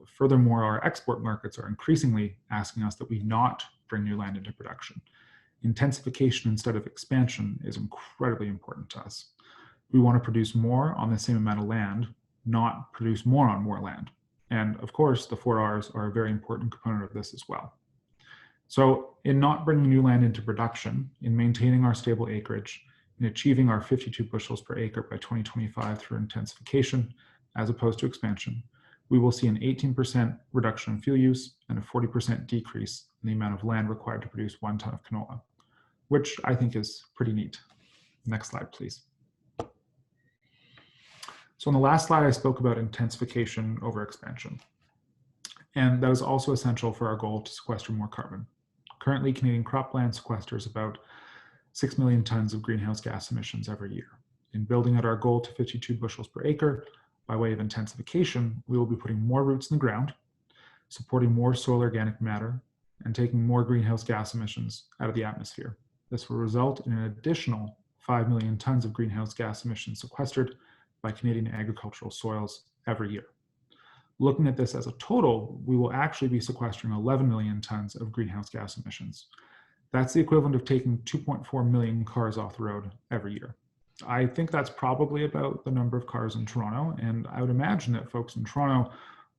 E: Furthermore, our export markets are increasingly asking us that we not bring new land into production. Intensification instead of expansion is incredibly important to us. We want to produce more on the same amount of land, not produce more on more land. And of course, the 4 Rs are a very important component of this as well. So in not bringing new land into production, in maintaining our stable acreage, in achieving our 52 bushels per acre by 2025 through intensification, as opposed to expansion, we will see an 18% reduction in fuel use and a 40% decrease in the amount of land required to produce 1 ton of canola, which I think is pretty neat. Next slide, please. So on the last slide, I spoke about intensification over expansion. And that is also essential for our goal to sequester more carbon. Currently, Canadian cropland sequesters about 6 million tons of greenhouse gas emissions every year. In building out our goal to 52 bushels per acre, by way of intensification, we will be putting more roots in the ground, supporting more soil organic matter, and taking more greenhouse gas emissions out of the atmosphere. This will result in an additional 5 million tons of greenhouse gas emissions sequestered by Canadian agricultural soils every year. Looking at this as a total, we will actually be sequestering 11 million tons of greenhouse gas emissions. That's the equivalent of taking 2.4 million cars off the road every year. I think that's probably about the number of cars in Toronto, and I would imagine that folks in Toronto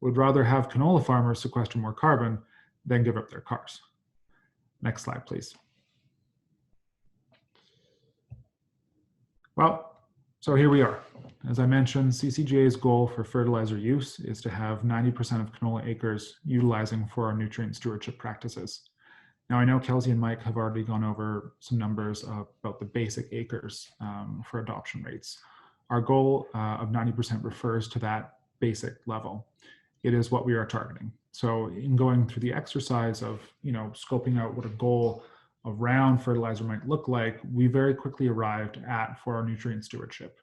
E: would rather have canola farmers sequester more carbon than give up their cars. Next slide, please. Well, so here we are. As I mentioned, CCGA's goal for fertilizer use is to have 90% of canola acres utilizing for our nutrient stewardship practices. Now, I know Kelsey and Mike have already gone over some numbers about the basic acres for adoption rates. Our goal of 90% refers to that basic level. It is what we are targeting. So in going through the exercise of, scoping out what a goal around fertilizer might look like, we very quickly arrived at for our nutrient stewardship.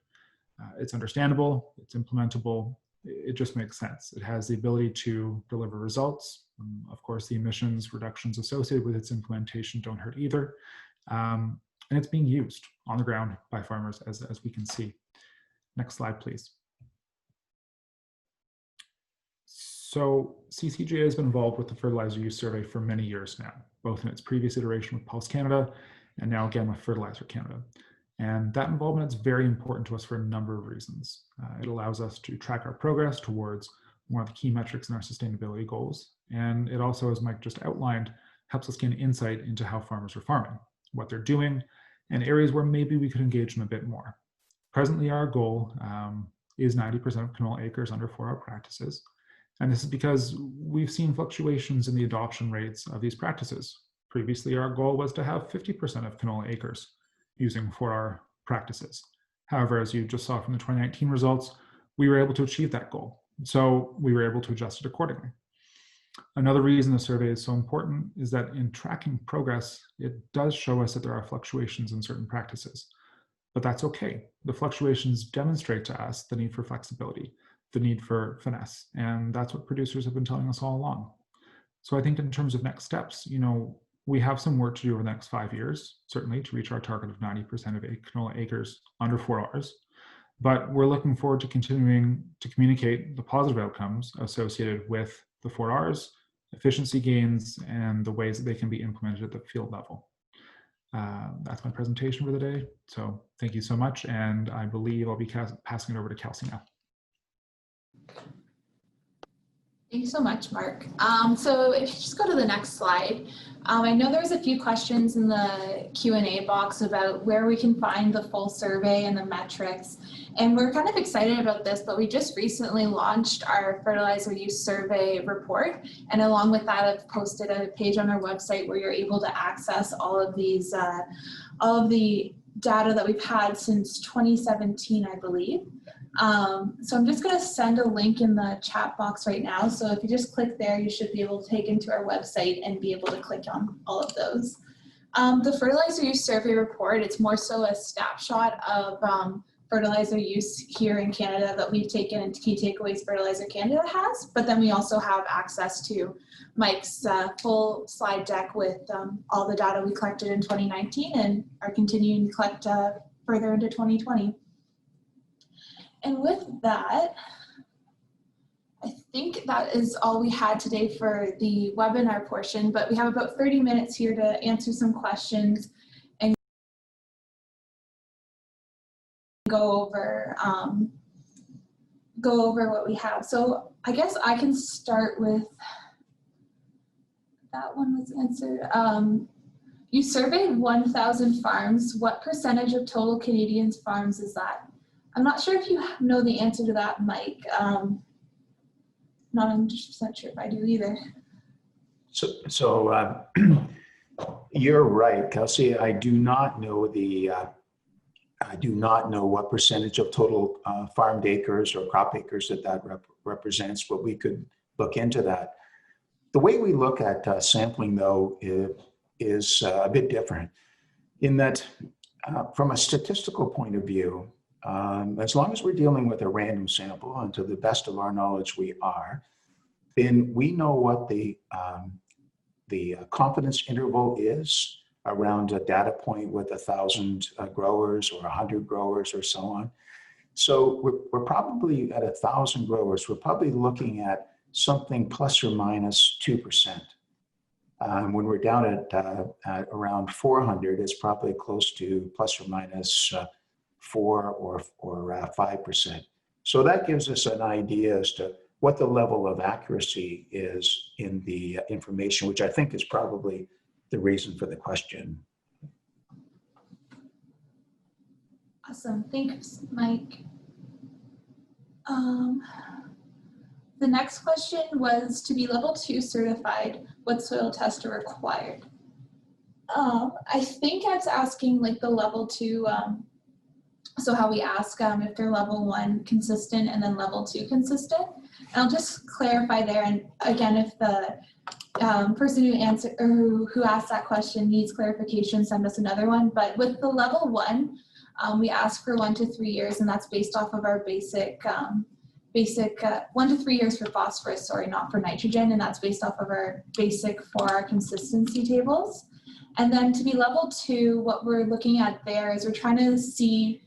E: It's understandable, it's implementable, it just makes sense. It has the ability to deliver results. Of course, the emissions reductions associated with its implementation don't hurt either. And it's being used on the ground by farmers as we can see. Next slide, please. So CCGA has been involved with the Fertilizer Use Survey for many years now, both in its previous iteration with Pulse Canada and now again with Fertilizer Canada. And that involvement is very important to us for a number of reasons. It allows us to track our progress towards more of the key metrics in our sustainability goals. And it also, as Mike just outlined, helps us gain insight into how farmers are farming, what they're doing, and areas where maybe we could engage them a bit more. Presently, our goal is 90% of canola acres under 4R practices. And this is because we've seen fluctuations in the adoption rates of these practices. Previously, our goal was to have 50% of canola acres using 4R practices. However, as you just saw from the 2019 results, we were able to achieve that goal. So we were able to adjust it accordingly. Another reason the survey is so important is that in tracking progress, it does show us that there are fluctuations in certain practices. But that's okay. The fluctuations demonstrate to us the need for flexibility, the need for finesse, and that's what producers have been telling us all along. So I think in terms of next steps, we have some work to do over the next 5 years, certainly to reach our target of 90% of canola acres under 4Rs. But we're looking forward to continuing to communicate the positive outcomes associated with the 4Rs, efficiency gains, and the ways that they can be implemented at the field level. That's my presentation for the day. So thank you so much. And I believe I'll be passing it over to Kelsey now.
C: Thank you so much, Mark. So if you just go to the next slide, I know there's a few questions in the Q&A box about where we can find the full survey and the metrics. And we're kind of excited about this, but we just recently launched our fertilizer use survey report. And along with that, I've posted a page on our website where you're able to access all of these, all of the data that we've had since 2017, I believe. So I'm just going to send a link in the chat box right now. So if you just click there, you should be able to take into our website and be able to click on all of those. The fertilizer use survey report, it's more so a snapshot of fertilizer use here in Canada that we've taken into key takeaways Fertilizer Canada has, but then we also have access to Mike's full slide deck with all the data we collected in 2019 and are continuing to collect further into 2020. And with that, I think that is all we had today for the webinar portion, but we have about 30 minutes here to answer some questions and go over what we have. So I guess I can start with, that one was answered. You surveyed 1,000 farms. What percentage of total Canadian farms is that? I'm not sure if you know the answer to that, Mike. Not 100% sure if I do either.
D: So you're right, Kelsey. I do not know what percentage of total farmed acres or crop acres that represents, but we could look into that. The way we look at sampling, though, is a bit different in that from a statistical point of view, as long as we're dealing with a random sample, and to the best of our knowledge we are, then we know what the confidence interval is around a data point with 1,000 growers or 100 growers or so on. So we're probably at 1,000 growers, we're probably looking at something plus or minus 2%. When we're down at around 400, it's probably close to plus or minus 4 or 5%. So that gives us an idea as to what the level of accuracy is in the information, which I think is probably the reason for the question.
C: Awesome, thanks, Mike. The next question was, to be level 2 certified, what soil tests are required? I think it's asking like the level 2, so how we ask if they're level 1 consistent and then level 2 consistent. And I'll just clarify there, and again, if the person who asked that question needs clarification, send us another one. But with the level 1, we ask for 1 to 3 years, and that's based off of our basic 1 to 3 years for phosphorus, sorry, not for nitrogen, and that's based off of our basic for our consistency tables. And then to be level 2, what we're looking at there is we're trying to see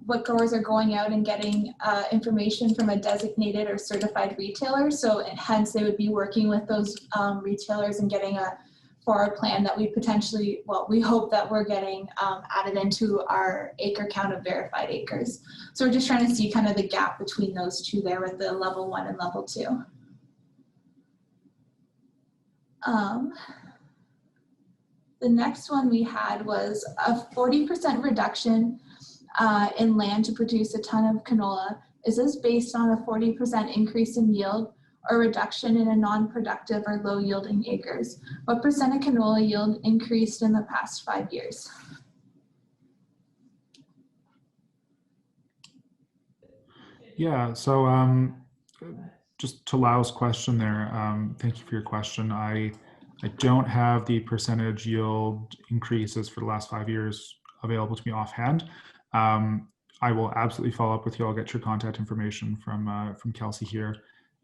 C: what growers are going out and getting information from a designated or certified retailer. So hence they would be working with those retailers and getting a forward plan that we potentially, well, we hope that we're getting added into our acre count of verified acres. So we're just trying to see kind of the gap between those two there with the level 1 and level 2. The next one we had was a 40% reduction in land to produce a ton of canola. Is this based on a 40% increase in yield or reduction in a non-productive or low yielding acres? What percent of canola yield increased in the past 5 years?
E: Yeah, so just to Lau's question there, thank you for your question. I don't have the percentage yield increases for the last 5 years available to me offhand. I will absolutely follow up with you. I'll get your contact information from Kelsey here.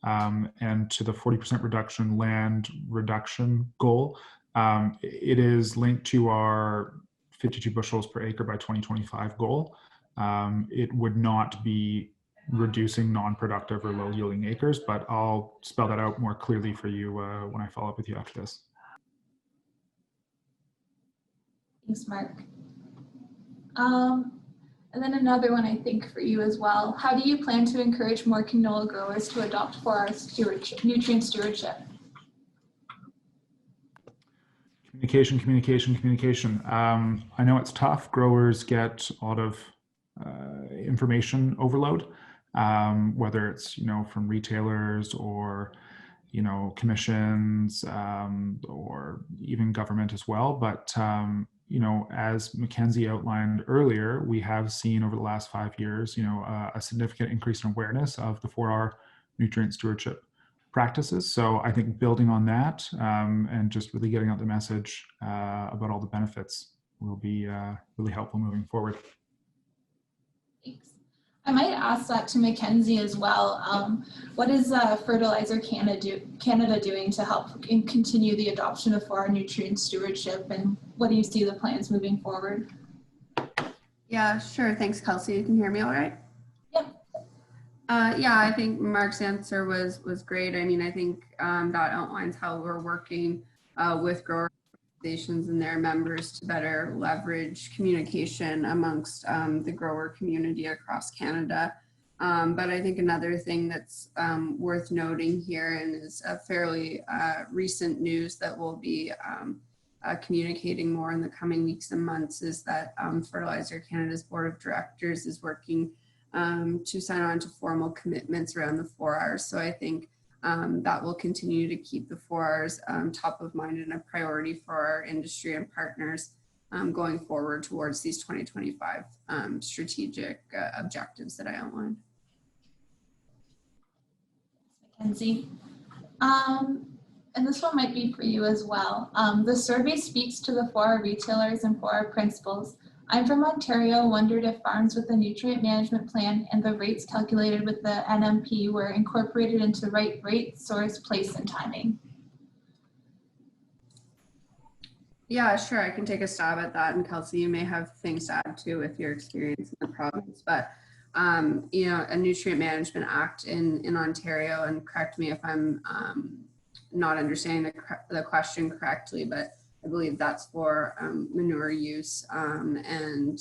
E: And to the 40% reduction land reduction goal, it is linked to our 52 bushels per acre by 2025 goal. It would not be reducing non-productive or low yielding acres, but I'll spell that out more clearly for you when I follow up with you after this.
C: Thanks, Mark. And then another one I think for you as well. How do you plan to encourage more canola growers to adopt 4R stewardship, nutrient stewardship?
E: Communication. I know it's tough. Growers get a lot of information overload, whether it's, from retailers or, commissions or even government as well. But, as Mackenzie outlined earlier, we have seen over the last 5 years, a significant increase in awareness of the 4R nutrient stewardship practices. So I think building on that and just really getting out the message about all the benefits will be really helpful moving forward.
C: Thanks. I might ask that to Mackenzie as well. What is Fertilizer Canada doing to help continue the adoption of 4R nutrient stewardship, and what do you see the plans moving forward?
B: Yeah, sure. Thanks, Kelsey. You can hear me all right?
C: Yeah.
B: Yeah, I think Mark's answer was great. I mean, I think that outlines how we're working with grower organizations and their members to better leverage communication amongst the grower community across Canada. But I think another thing that's worth noting here, and is a fairly recent news that we'll be communicating more in the coming weeks and months, is that Fertilizer Canada's Board of Directors is working to sign on to formal commitments around the 4Rs. So I think that will continue to keep the 4Rs top of mind and a priority for our industry and partners going forward towards these 2025 strategic objectives that I outlined.
C: Mackenzie. And this one might be for you as well. The survey speaks to the 4R retailers and 4R principals. I'm from Ontario, wondered if farms with a nutrient management plan and the rates calculated with the NMP were incorporated into right rate, source, place, and timing.
B: Yeah, sure. I can take a stab at that. And Kelsey, you may have things to add to with your experience in the province. But, a nutrient management act in Ontario, and correct me if I'm not understanding the question correctly, but I believe that's for manure use and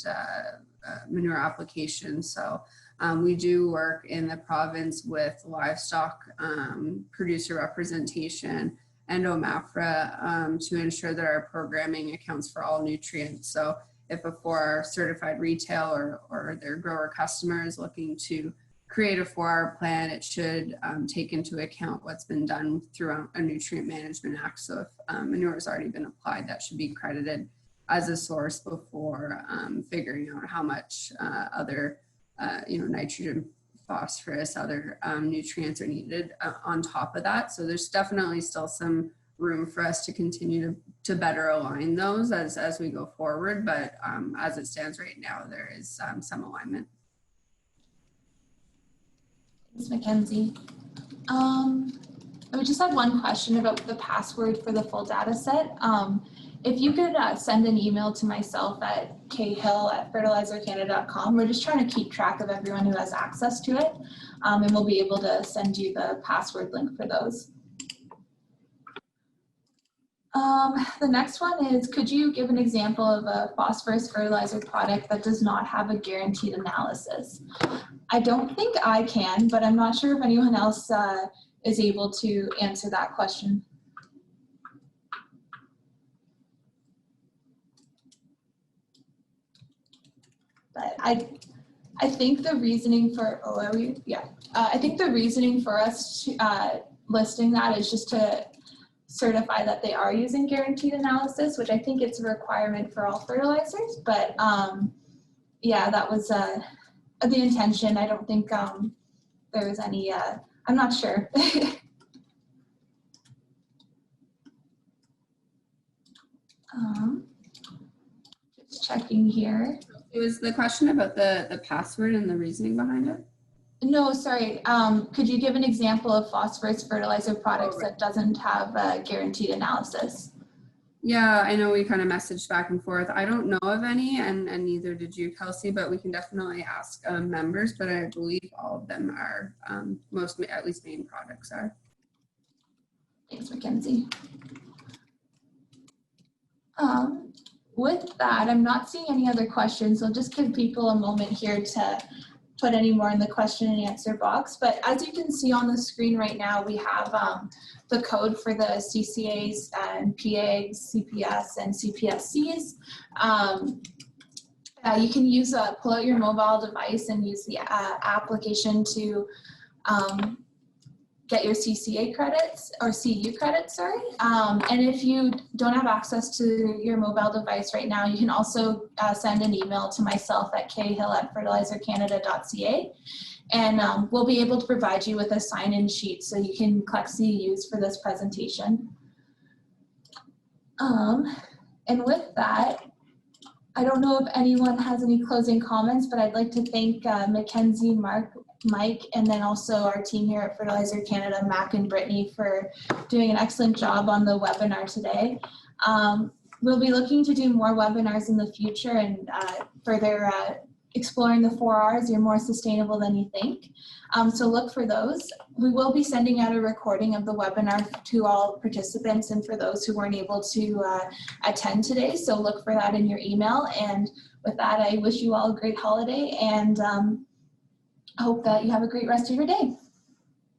B: manure application. So we do work in the province with livestock producer representation and OMAFRA to ensure that our programming accounts for all nutrients. So if a 4R certified retail or their grower customer is looking to create a 4R plan, it should take into account what's been done through a Nutrient Management Act. So if manure has already been applied, that should be credited as a source before figuring out how much other, nitrogen, phosphorus, other nutrients are needed on top of that. So there's definitely still some room for us to continue to better align those as we go forward. But as it stands right now, there is some alignment.
C: Thanks, Mackenzie. I just had one question about the password for the full data set. If you could send an email to myself at khill@fertilizercanada.com. We're just trying to keep track of everyone who has access to it, and we'll be able to send you the password link for those. The next one is, could you give an example of a phosphorus fertilizer product that does not have a guaranteed analysis? I don't think I can, but I'm not sure if anyone else is able to answer that question. But I think the reasoning for, I think the reasoning for us to, listing that is just to certify that they are using guaranteed analysis, which I think it's a requirement for all fertilizers. But yeah, that was the intention. I don't think there was any, I'm not sure. Just checking here.
B: It was the question about the password and the reasoning behind it?
C: No, sorry. Could you give an example of phosphorus fertilizer products that doesn't have a guaranteed analysis?
B: Yeah, I know we kind of messaged back and forth. I don't know of any, and neither did you, Kelsey, but we can definitely ask members, but I believe all of them are, most, at least main products are.
C: Thanks, Mackenzie. With that, I'm not seeing any other questions. I'll just give people a moment here to put any more in the question and answer box. But as you can see on the screen right now, we have the code for the CCAs and PAs, CPS and CPSCs. You can use pull out your mobile device and use the application to get your CCA credits or CU credits, sorry. And if you don't have access to your mobile device right now, you can also send an email to myself at khill@fertilizercanada.ca, and we'll be able to provide you with a sign-in sheet so you can collect CUs for this presentation. And with that, I don't know if anyone has any closing comments, but I'd like to thank Mackenzie, Mike, and then also our team here at Fertilizer Canada, Mac and Brittany, for doing an excellent job on the webinar today. We'll be looking to do more webinars in the future and further exploring the 4Rs. You're more sustainable than you think. So look for those. We will be sending out a recording of the webinar to all participants and for those who weren't able to attend today. So look for that in your email. And with that, I wish you all a great holiday and I hope that you have a great rest of your day.